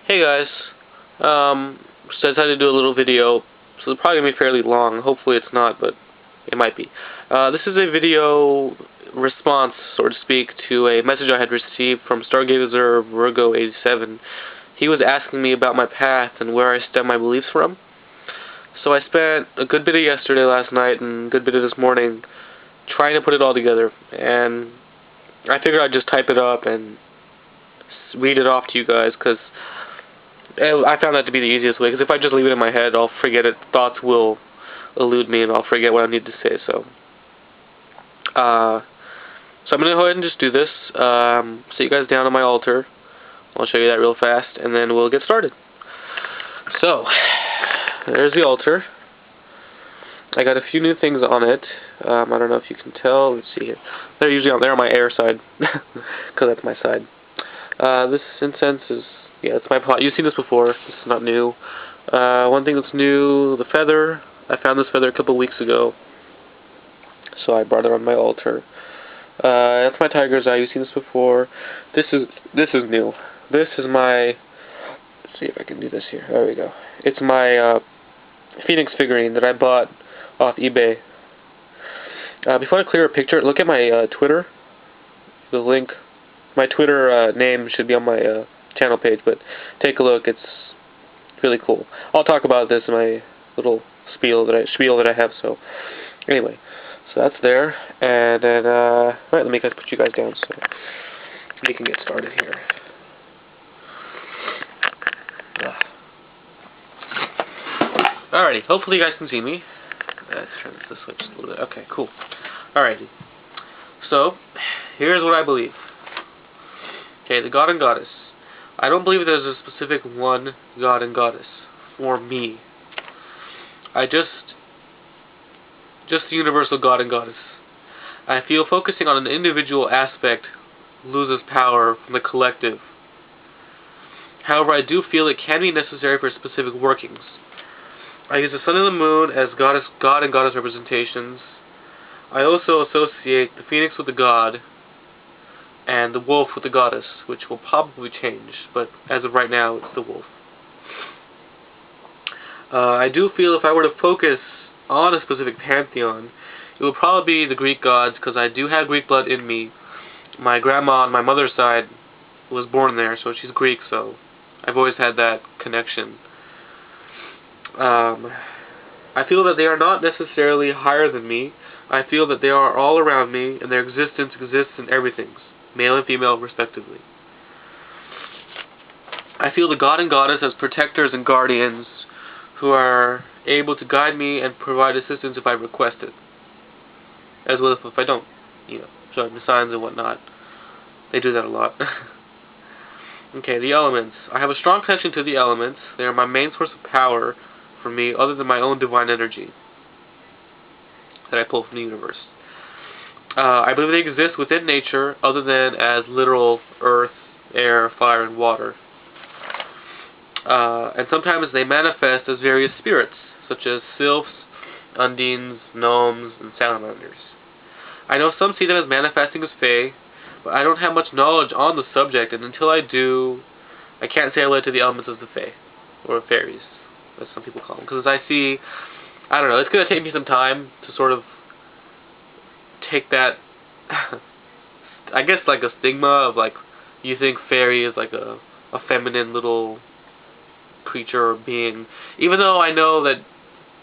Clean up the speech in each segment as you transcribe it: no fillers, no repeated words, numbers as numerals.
Hey guys, so I decided to do a little video, so it's probably going to be fairly long. Hopefully it's not, but it might be. This is a video response, so to speak, to a message I had received from Stargazer Virgo 87. He was asking me about my path and where I stem my beliefs from. So I spent a good bit of yesterday, last night, and a good bit of this morning trying to put it all together, and I figured I'd just type it up and read it off to you guys, because I found that to be the easiest way, because if I just leave it in my head, I'll forget it. Thoughts will elude me, and I'll forget what I need to say. So I'm going to go ahead and just do this. Sit you guys down on my altar. I'll show you that real fast, and then we'll get started. So, there's the altar. I got a few new things on it. I don't know if you can tell. Let's see here. They're usually on there on my air side, because that's my side. This incense is... yeah, it's my pot. You've seen this before. This is not new. One thing that's new, the feather. I found this feather a couple weeks ago, so I brought it on my altar. That's my tiger's eye. You've seen this before. This is new. This is my... let's see if I can do this here. There we go. It's my Phoenix figurine that I bought off eBay. Before I clear a picture, look at my Twitter. The link, my Twitter name should be on my channel page, but take a look. It's really cool. I'll talk about this in my little spiel that I have. So anyway, so that's there, and then all right, let me put you guys down so we can get started here. Alrighty, hopefully you guys can see me. Let's turn this switch a little bit. Okay, cool. Alrighty. So here's what I believe. Okay, the God and Goddess. I don't believe there's a specific one God and Goddess for me. Just the universal God and Goddess. I feel focusing on an individual aspect loses power from the collective. However, I do feel it can be necessary for specific workings. I use the sun and the moon as God and Goddess representations. I also associate the phoenix with the god and the wolf with the goddess, which will probably change, but as of right now, it's the wolf. I do feel if I were to focus on a specific pantheon, it would probably be the Greek gods, because I do have Greek blood in me. My grandma on my mother's side was born there, so she's Greek, so I've always had that connection. I feel that they are not necessarily higher than me. I feel that they are all around me, and their existence exists in everything, male and female respectively. I feel the God and Goddess as protectors and guardians who are able to guide me and provide assistance if I request it, as well as if I don't, show me signs and whatnot. They do that a lot. Okay, the elements. I have a strong connection to the elements. They are my main source of power for me, other than my own divine energy that I pull from the universe. I believe they exist within nature, other than as literal earth, air, fire, and water. And sometimes they manifest as various spirits, such as sylphs, undines, gnomes, and salamanders. I know some see them as manifesting as fae, but I don't have much knowledge on the subject, and until I do, I can't say I relate to the elements of the fae, or fairies, as some people call them. Because I don't know, it's going to take me some time to sort of take that, I guess like a stigma of like, you think fairy is like a feminine little creature or being, even though I know that,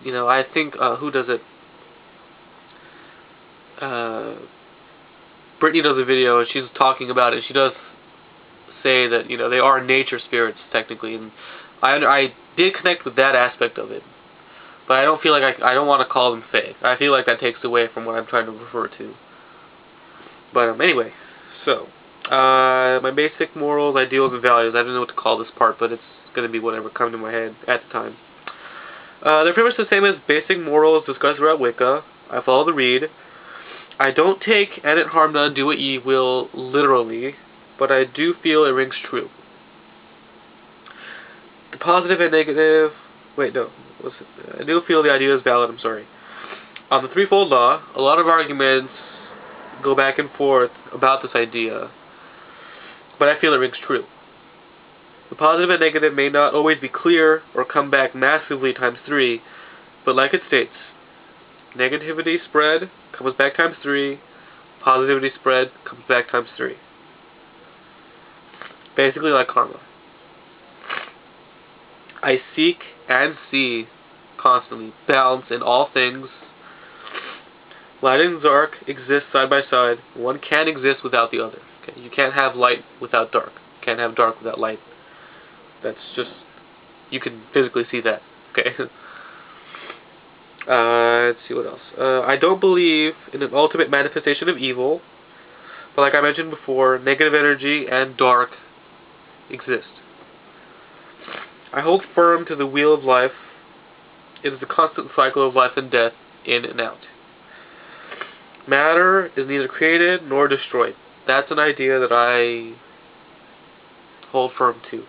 I think, who does it? Brittany does a video and she's talking about it. She does say that, they are nature spirits technically, and I did connect with that aspect of it. But I don't feel like I don't want to call them fae. I feel like that takes away from what I'm trying to refer to. But anyway, so my basic morals, ideals, and values. I don't know what to call this part, but it's going to be whatever comes to my head at the time. They're pretty much the same as basic morals discussed throughout Wicca. I follow the read. I don't take "and it harm none, do what ye will" literally, but I do feel it rings true. The positive and negative... wait, no. I do feel the idea is valid, I'm sorry. On the threefold law, a lot of arguments go back and forth about this idea, but I feel it rings true. The positive and negative may not always be clear or come back massively times 3, but like it states, negativity spread comes back times 3, positivity spread comes back times 3. Basically like karma. I seek and see constantly balance in all things. Light and dark exist side by side. One can't exist without the other. Okay? You can't have light without dark. You can't have dark without light. That's just, you can physically see that. Okay. Let's see what else. I don't believe in an ultimate manifestation of evil, but like I mentioned before, negative energy and dark exist. I hold firm to the wheel of life. It is a constant cycle of life and death, in and out. Matter is neither created nor destroyed. That's an idea that I hold firm to.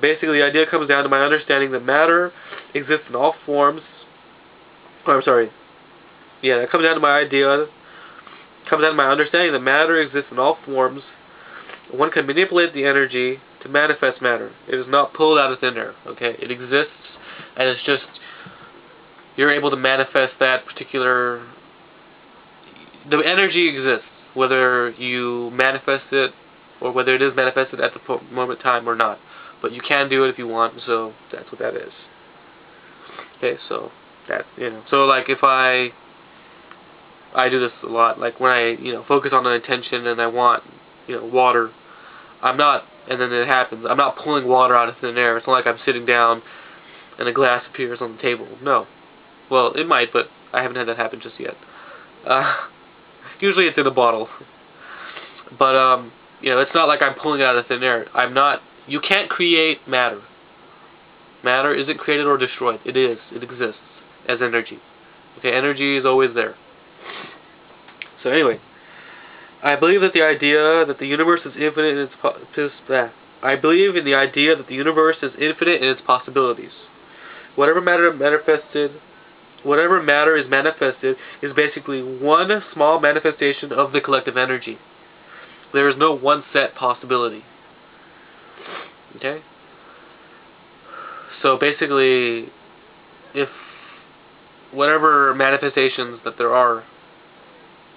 Basically, the idea comes down to my understanding that matter exists in all forms. That comes down to my idea. Comes down to my understanding that matter exists in all forms. One can manipulate the energy to manifest matter. It is not pulled out of thin air. Okay, it exists, and it's just you're able to manifest that particular. The energy exists, whether you manifest it or whether it is manifested at the moment in time or not. But you can do it if you want, so that's what that is. Okay, so that, so like if I do this a lot, like when I, focus on an intention and I want, water, I'm not, and then it happens, I'm not pulling water out of thin air. It's not like I'm sitting down and a glass appears on the table. No. Well, it might, but I haven't had that happen just yet. Usually it's in a bottle. But, it's not like I'm pulling it out of thin air. You can't create matter. Matter isn't created or destroyed. It is. It exists as energy. Okay, energy is always there. So anyway, I believe that the idea that the universe is infinite in I believe in the idea that the universe is infinite in its possibilities. Whatever matter is manifested is basically one small manifestation of the collective energy. There is no one set possibility. Okay? So basically, if whatever manifestations that there are,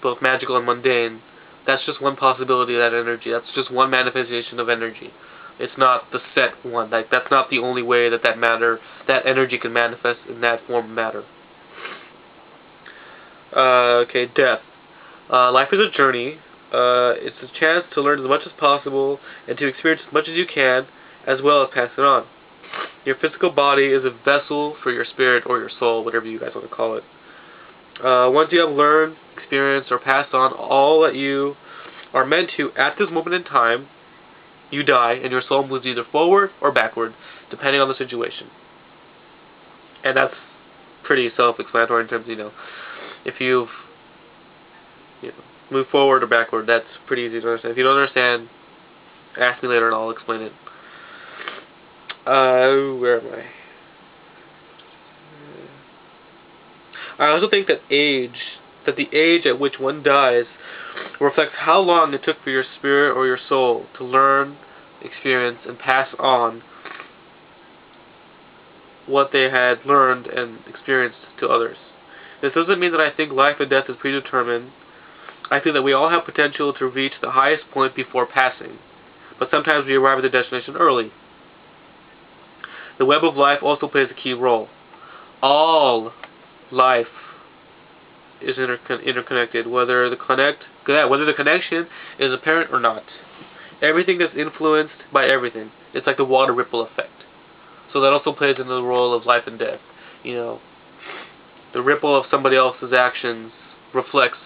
both magical and mundane, that's just one possibility of that energy. That's just one manifestation of energy. It's not the set one. Like, that's not the only way that that energy can manifest in that form of matter. Okay, death. Life is a journey. It's a chance to learn as much as possible and to experience as much as you can, as well as pass it on. Your physical body is a vessel for your spirit or your soul, whatever you guys want to call it. Once you have learned, experienced, or passed on all that you are meant to at this moment in time, you die, and your soul moves either forward or backward, depending on the situation. And that's pretty self-explanatory in terms of, if you've moved forward or backward, that's pretty easy to understand. If you don't understand, ask me later and I'll explain it. Where am I? I also think that the age at which one dies reflects how long it took for your spirit or your soul to learn, experience, and pass on what they had learned and experienced to others. This doesn't mean that I think life and death is predetermined. I feel that we all have potential to reach the highest point before passing, but sometimes we arrive at the destination early. The web of life also plays a key role. All life is interconnected, whether the connection is apparent or not. Everything is influenced by everything. It's like the water ripple effect. So that also plays into the role of life and death. The ripple of somebody else's actions reflects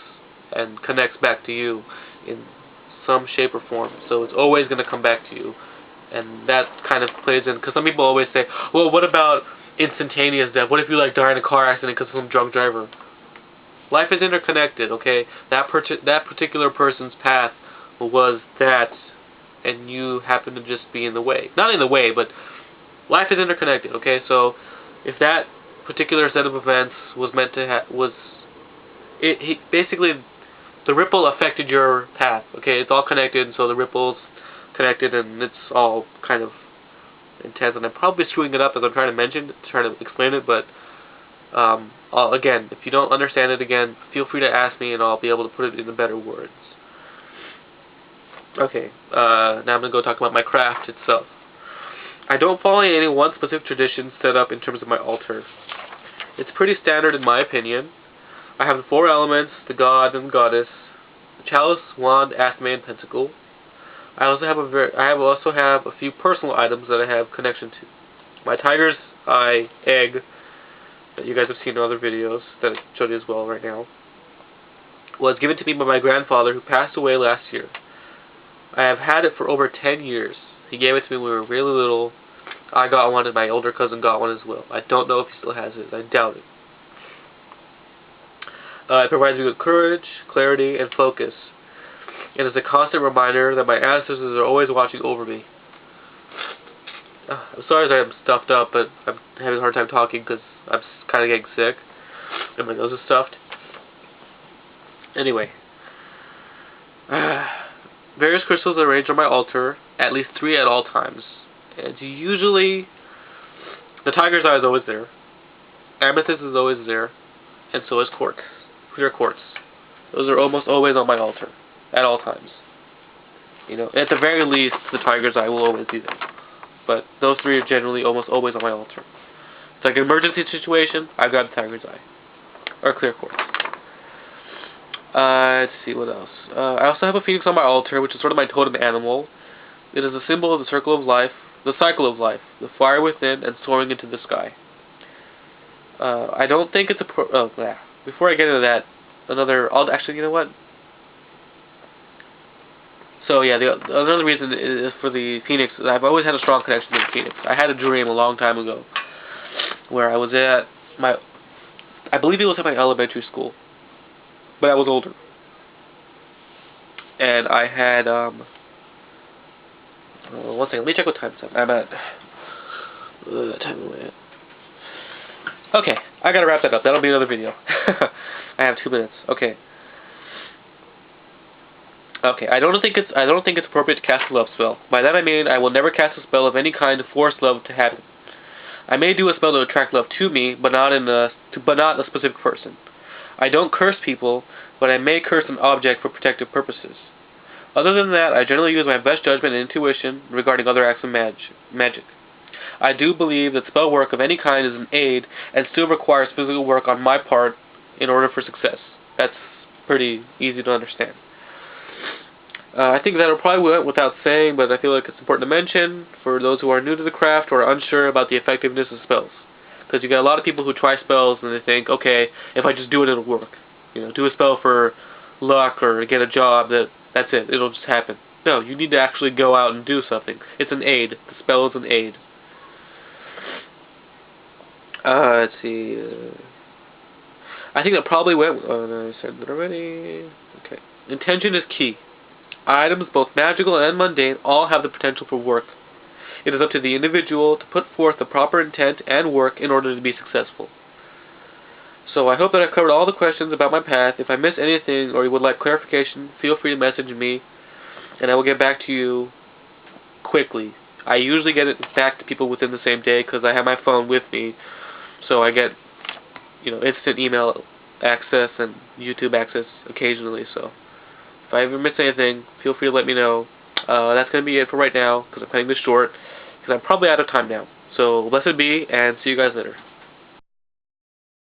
and connects back to you in some shape or form. So it's always going to come back to you. And that kind of plays in, because some people always say, well, what about instantaneous death? What if you die in a car accident because of some drunk driver? Life is interconnected, okay? That particular person's path was that, and you happen to just be in the way. Not in the way, but life is interconnected, okay? So if that particular set of events was meant to basically the ripple affected your path, okay? It's all connected, so the ripples connected, and it's all kind of intense, and I'm probably screwing it up as I'm trying to explain it, but again, if you don't understand it again, feel free to ask me, and I'll be able to put it into better words. Okay, now I'm going to go talk about my craft itself. I don't follow any one specific tradition set up in terms of my altar. It's pretty standard in my opinion. I have the 4 elements, the god and goddess, the chalice, wand, athame, and pentacle. I also have a few personal items that I have connection to. My tiger's eye egg that you guys have seen in other videos that I showed you as well right now was given to me by my grandfather, who passed away last year. I have had it for over 10 years. He gave it to me when we were really little. I got one, and my older cousin got one as well. I don't know if he still has it. I doubt it. It provides me with courage, clarity, and focus. It is a constant reminder that my ancestors are always watching over me. I'm sorry that I'm stuffed up, but I'm having a hard time talking because I'm kind of getting sick, and my nose is stuffed. Anyway. Various crystals are arranged on my altar, at least 3 at all times. And usually, the tiger's eye is always there. Amethyst is always there, and so is quartz, clear quartz. Those are almost always on my altar, at all times. You know, at the very least, the tiger's eye will always be there. But those 3 are generally almost always on my altar. It's like an emergency situation, I've got the tiger's eye, or clear quartz. Let's see what else. I also have a phoenix on my altar, which is sort of my totem animal. It is a symbol of the circle of life, the cycle of life, the fire within, and soaring into the sky. I don't think it's a before I get into that, actually, you know what? So yeah, another reason is for the phoenix. I've always had a strong connection to the phoenix. I had a dream a long time ago where I was at I believe it was at my elementary school, but I was older. And I had, one second, let me check what time it's at. I'm at, time am I at? Okay, I gotta wrap that up. That'll be another video. I have 2 minutes. Okay. Okay, I don't think it's appropriate to cast a love spell. By that I mean I will never cast a spell of any kind to force love to happen. I may do a spell to attract love to me, but not a specific person. I don't curse people, but I may curse an object for protective purposes. Other than that, I generally use my best judgment and intuition regarding other acts of magic. I do believe that spell work of any kind is an aid and still requires physical work on my part in order for success. That's pretty easy to understand. I think that'll probably went without saying, but I feel like it's important to mention for those who are new to the craft or are unsure about the effectiveness of spells. Because you get a lot of people who try spells and they think, okay, if I just do it, it'll work. You know, do a spell for luck or get a job, that's it, it'll just happen. No, you need to actually go out and do something. It's an aid. The spell is an aid. Let's see. I think that probably went. Oh no, I said that already. Okay. Intention is key. Items, both magical and mundane, all have the potential for work. It is up to the individual to put forth the proper intent and work in order to be successful. So I hope that I've covered all the questions about my path. If I missed anything or you would like clarification, feel free to message me, and I will get back to you quickly. I usually get it back to people within the same day because I have my phone with me, so I get, you know, instant email access and YouTube access occasionally. So if I ever miss anything, feel free to let me know. That's going to be it for right now because I'm cutting this short because I'm probably out of time now. So blessed be, and see you guys later.